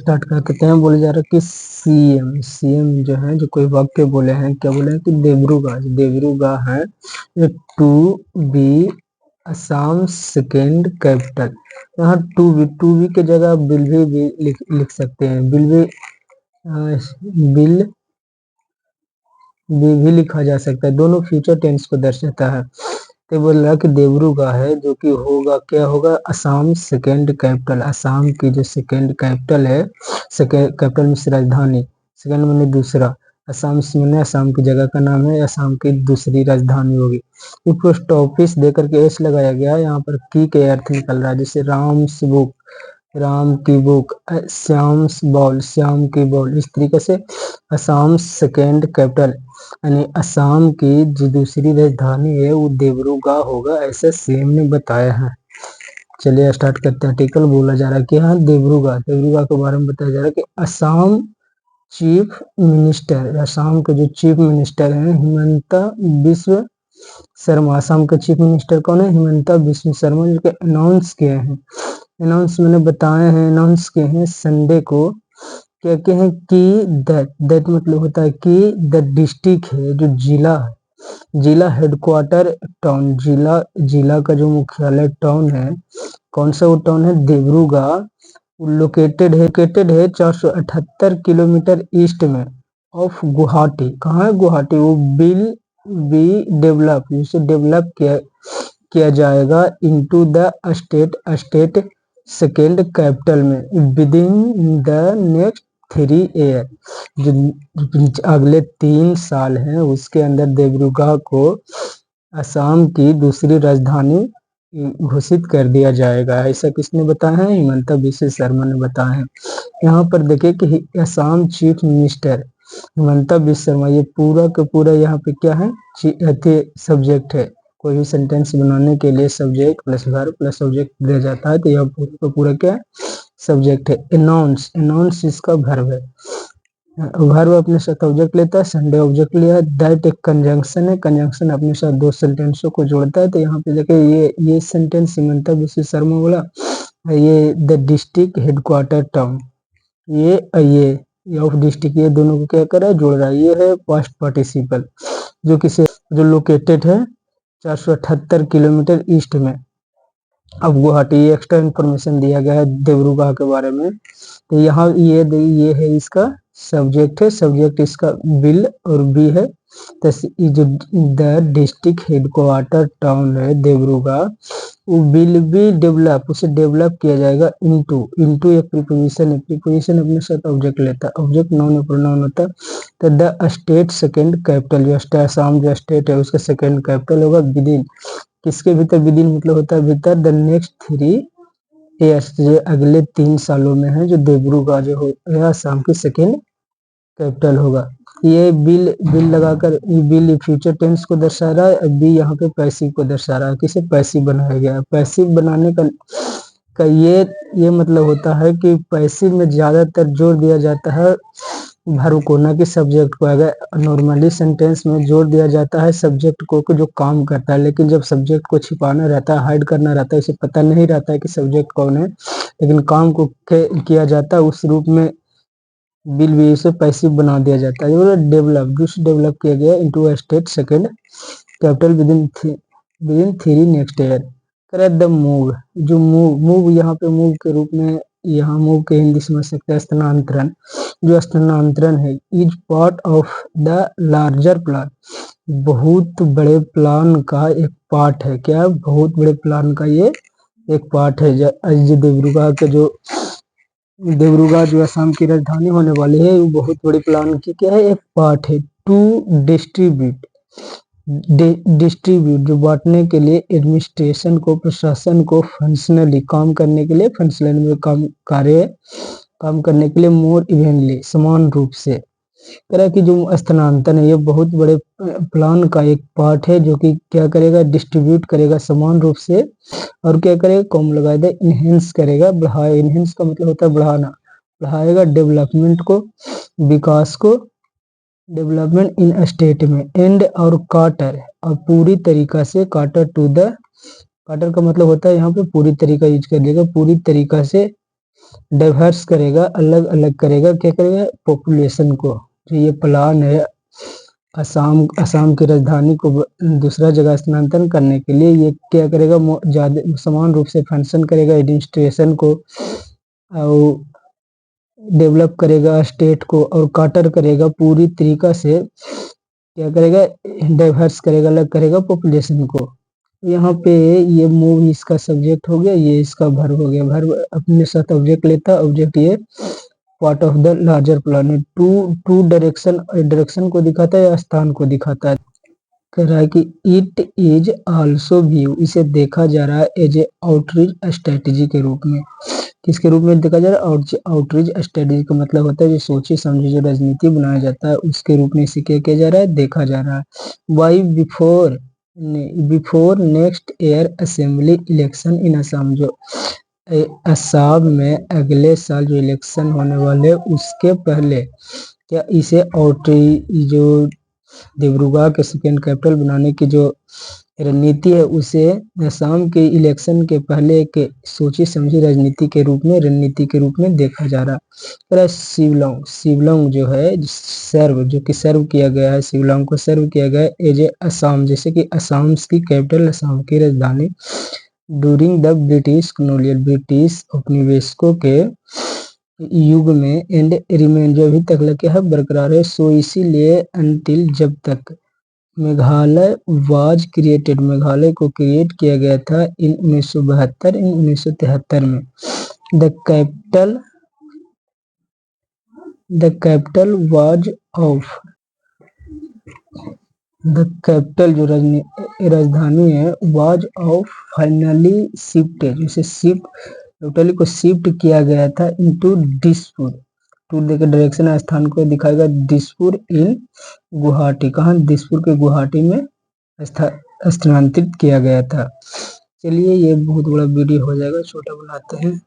Start करते हैं। बोले जा रहा है कि सीएम जो है, जो कोई वाक्य बोले हैं, क्या बोले हैं कि देब्रूगढ़ है to be Assam second capital. यहाँ टू बी के जगह विल भी लिख सकते हैं। विल भी लिखा जा सकता है, दोनों फ्यूचर टेंस को दर्शाता है। तो बोल रहा है कि देब्रूगढ़ है जो कि होगा, क्या होगा, असम सेकेंड कैपिटल। असम की जो सेकेंड कैपिटल है, सेकेंड कैपिटल मीन्स राजधानी, सेकेंड मैंने दूसरा, असम मैंने असम की जगह का नाम है, असम की दूसरी राजधानी होगी। पोस्ट ऑफिस देकर के एस लगाया गया, यहाँ पर की के अर्थ निकल रहा है, जैसे राम्स बुक, राम की बुक, श्याम्स बॉल, श्याम की बॉल। इस तरीके से असम सेकेंड कैपिटल यानी असम की जो दूसरी राजधानी है वो देब्रूगढ़ होगा, ऐसा सीएम ने बताया है। चलिए स्टार्ट करते हैं। आर्टिकल बोला जा रहा है कि हाँ देब्रूगढ़ के बारे में बताया जा रहा है कि असम चीफ मिनिस्टर, असम के जो चीफ मिनिस्टर हैं हिमंता बिस्व शर्मा। असम के चीफ मिनिस्टर कौन है? हिमंता बिस्व शर्मा, जो कि अनाउंस किए हैं, अनाउंस मैंने बताए हैं, अनाउंस किए हैं संडे को। कहते हैं कि दैट मतलब होता है कि द डिस्ट्रिक्ट है, जो जिला हेडक्वार्टर टाउन, जिला का जो मुख्यालय टाउन है, कौन सा वो टाउन है? देब्रूगढ़। लोकेटेड है 478 किलोमीटर ईस्ट में ऑफ गुवाहाटी। कहाँ है गुवाहाटी? वो विल बी डेवलप, इसे डेवलप किया जाएगा into the state second capital में विदिन द नेक्स्ट 3 ईयर। जो अगले 3 साल हैं उसके अंदर देब्रूगढ़ को असम की दूसरी राजधानी घोषित कर दिया जाएगा। ऐसा किसने बताया है? हिमंता बिस्व शर्मा ने बताया है। यहाँ पर देखिए कि असम चीफ मिनिस्टर हिमंता बिस्व शर्मा, ये पूरा का पूरा यहाँ पे क्या है? सब्जेक्ट है। कोई भी सेंटेंस बनाने के लिए subject plus verb plus subject दिया जाता है, तो यह पूरा का पूरा क्या है? सब्जेक्ट है। अनाउंस इसका वर्ब है, वर्ब अपने साथ ऑब्जेक्ट लेता है, संडे ऑब्जेक्ट लिया। दैट एक कंजंक्शन है, कंजंक्शन अपने साथ दो सेंटेंसों को जोड़ता है। तो यहाँ पे देखिए ये सेंटेंस हिमंता बिस्व शर्मा बोला, ये द डिस्ट्रिक्ट हेडक्वार्टर टाउन, ये ऑफ डिस्ट्रिक्ट, ये दोनों को क्या कर रहा है? जोड़ रहा है। ये है पास्ट पार्टिसिपल, जो लोकेटेड है 478 किलोमीटर ईस्ट में अब गुवाहाटी। ये एक्स्ट्रा इंफॉर्मेशन दिया गया है देब्रूगढ़ के बारे में। तो यहाँ ये है इसका सब्जेक्ट है, सब्जेक्ट इसका विल और बी है। तो जो द डिस्ट्रिक्ट हेडक्वार्टर टाउन है देब्रूगढ़, वो विल बी डेवलप, उसे डेवलप किया जाएगा इनटू एक प्रीपोजिशन है, प्रीपोजिशन अपने साथ ऑब्जेक्ट लेता है, ऑब्जेक्ट नाउन प्रोनाउन होता है। तो द स्टेट सेकेंड कैपिटल, जो असम जो स्टेट है उसका सेकेंड कैपिटल होगा विदिन, किसके भीतर? विदिन मतलब होता है भीतर, द नेक्स्ट 3 ईयर्स, जो अगले 3 सालों में है, जो देब्रूगढ़ जो हो असम की सेकेंड कैपिटल होगा। ये बिल लगाकर, बिल फ्यूचर टेंस को दर्शा रहा है, बी यहाँ पे पैसिव को दर्शा रहा है। किसे पैसिव बनाया गया है? पैसिव बनाने का ये मतलब होता है कि पैसिव में ज्यादातर जोर दिया जाता है वर्ब को, ना कि सब्जेक्ट को। अगर नॉर्मली सेंटेंस में जोर दिया जाता है सब्जेक्ट को जो काम करता है, लेकिन जब सब्जेक्ट को छिपाना रहता है, हाइड करना रहता है, उसे पता नहीं रहता है कि सब्जेक्ट कौन है, लेकिन काम को किया जाता है, उस रूप में बिल भी उसे पैसिव बना दिया जाता है। डेवलप किया गया into a state second capital within 3 next year. The move, जो मूव यहाँ पे मूव के रूप में, यहाँ मूव के हिंदी समझ सकते हैं स्थानांतरण। जो स्थानांतरण है is part of the larger plan, बहुत बड़े प्लान का एक पार्ट है। क्या? बहुत बड़े प्लान का ये एक पार्ट है। जो देब्रूगढ़ जो असम की राजधानी होने वाली है, वो बहुत बड़ी प्लान की क्या है? एक पार्ट है। टू डिस्ट्रीब्यूट जो बांटने के लिए, एडमिनिस्ट्रेशन को, प्रशासन को, फंक्शनली काम करने के लिए, फंक्शनल में काम करने के लिए, मोर इवेंटली समान रूप से। तरह की जो स्थानांतरण है ये बहुत बड़े प्लान का एक पार्ट है, जो कि क्या करेगा? डिस्ट्रीब्यूट करेगा समान रूप से, और क्या करेगा? कॉम लगा दे, इनहेंस करेगा, बढ़ाए। इनहेंस का मतलब होता है बढ़ाना, बढ़ाएगा डेवलपमेंट को, विकास को, डेवलपमेंट इन स्टेट में। एंड और काटर, और पूरी तरीका से, काटर टू द, काटर का मतलब होता है यहाँ पे पूरी तरीका यूज कर देगा, पूरी तरीका से डाइवर्स करेगा, अलग अलग करेगा, क्या करेगा पॉपुलेशन को। जो ये प्लान है असम की राजधानी को दूसरा जगह स्थानांतरण करने के लिए, ये क्या करेगा ज्यादा समान रूप से फंक्शन करेगा, एडमिनिस्ट्रेशन को और डेवलप करेगा स्टेट को, और काटर करेगा पूरी तरीका से, क्या करेगा डाइवर्स करेगा, अलग करेगा पॉपुलेशन को। यहाँ पे ये मूव इसका सब्जेक्ट हो गया, ये इसका वर्ब हो गया। वर्ब अपने साथ ऑब्जेक्ट लेता, ऑब्जेक्ट ये part of the larger plan है। टू डायरेक्शन को दिखाता है या स्थान को दिखाता है। कह रहा है कि इट इज आल्सो व्यू, इसे देखा जा रहा है एज ए आउटरीच स्ट्रेटेजी के रूप में। किसके रूप में देखा जा रहा है? आउटरीच स्ट्रेटेजी का मतलब होता है जो सोची समझी जो राजनीति बनाया जाता है उसके रूप में इसे क्या किया जा रहा है? देखा जा रहा है। Why before next year assembly election in Assam, जो असम में अगले साल जो इलेक्शन होने वाले उसके पहले क्या इसे जो डिब्रूगढ़ के सेकेंड कैपिटल बनाने की जो रणनीति है उसे असम के इलेक्शन के पहले के सोची समझी राजनीति के रूप में, रणनीति के रूप में देखा जा रहा है। शिवलोंग जो है जो कि सर्व किया गया है, शिवलोंग को सर्व किया गया है एज ए असम, जैसे कि असम की कैपिटल, असम की राजधानी during the British colonial, British उपनिवेशकों के युग में, एंड रिमेन जो अभी तक लगे है बरकरार है। सो इसीलिए अंटिल जब तक मेघालय वाज क्रिएटेड, मेघालय को क्रिएट किया गया था इन 1973 में। The capital was of, the capital जो राजधानी है वाज ऑफ फाइनली शिफ्टेड, इसे टोटली को शिफ्ट किया गया था इनटू दिसपुर। टू देकर डायरेक्शन स्थान को दिखाएगा दिसपुर इन गुवाहाटी, कहाँ? दिसपुर के गुवाहाटी में स्थानांतरित किया गया था। चलिए ये बहुत बड़ा वीडियो हो जाएगा, छोटा बनाते हैं।